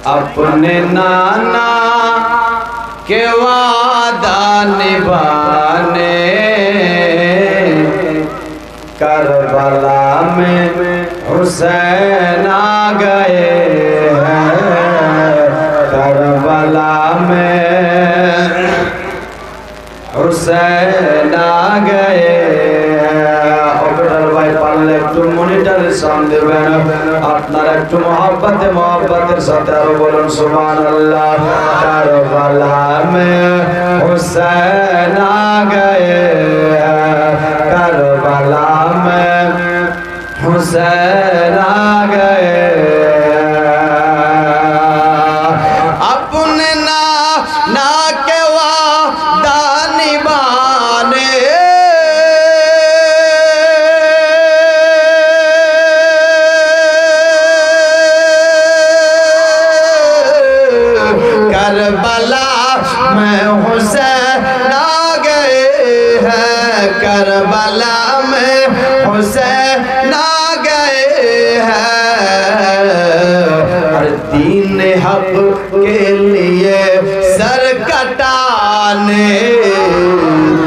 अपने नाना के वादा निभाने करबला में हुसैन आ गए हैं। करबला में हुसैन आ गए একটু মনিটরের সামনে আপনার একটু মহব্বতের সাথে আরো বলুন সুবহানাল্লাহ। কারবালা মে হুসैन आ गए, करबला में हुसैन आ गए। अपने नाना के वादा निभाने करबला में हुसैन आ गए हैं। करबला में हुसैन आ गए हैं। हर दीन हक के लिए सर कटाने,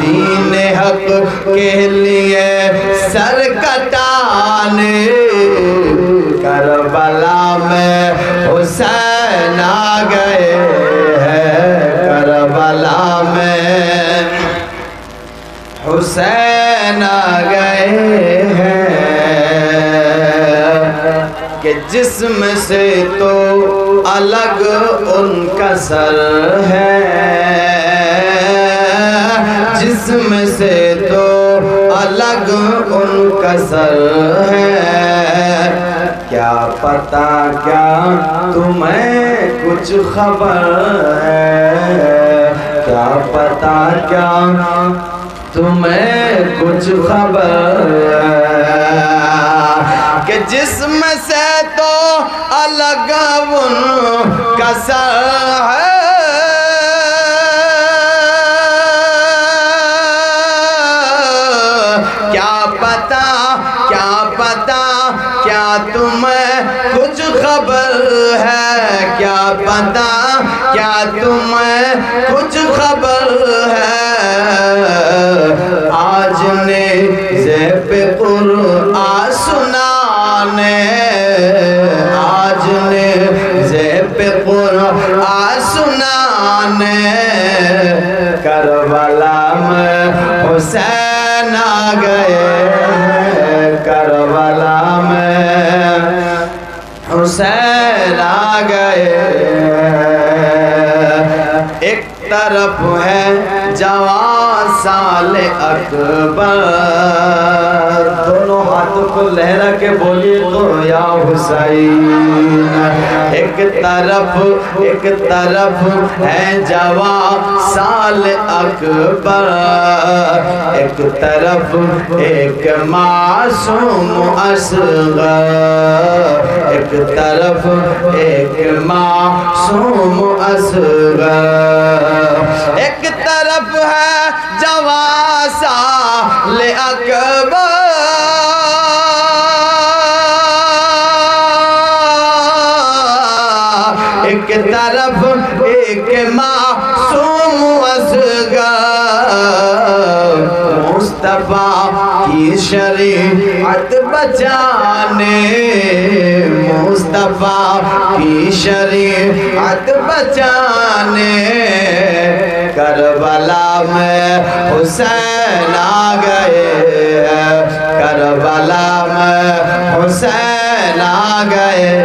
दीन हक के लिए सर कटाने करबला में हुसैन आ गए। करबला में हुसैन आ गए हैं कि जिस्म से तो अलग उनका सर है, जिस्म से तो अलग उनका सर है। क्या पता क्या तुम्हें कुछ खबर है, क्या पता क्या तुम्हें कुछ खबर है कि जिस्म से तो अलग उनका सर है। क्या पता क्या तुम्हें कुछ खबर है, क्या पता क्या तुम्हें कुछ खबर है। आज ने ज़ेब कुरआन सुनाने, आज ने ज़ेब कुरआन सुनाने करबला में हुसैन आ गए। करबला में हुसैन आ गए। एक तरफ है जवान साले अकबर, दोनों हाथों को लहरा के बोलिए तो या हुसैन। एक तरफ है जवान साले अकबर, एक तरफ एक मासूम असगर, एक तरफ एक मासूम असगर। एक तरफ है जवान साले अकबर, एक तरफ एक मासूम असगर। मुस्तफा की शरीअत बचाने, मुस्तफा की शरीअत बचाने करबला में हुसैन आ गए। करबला में हुसैन आ गए।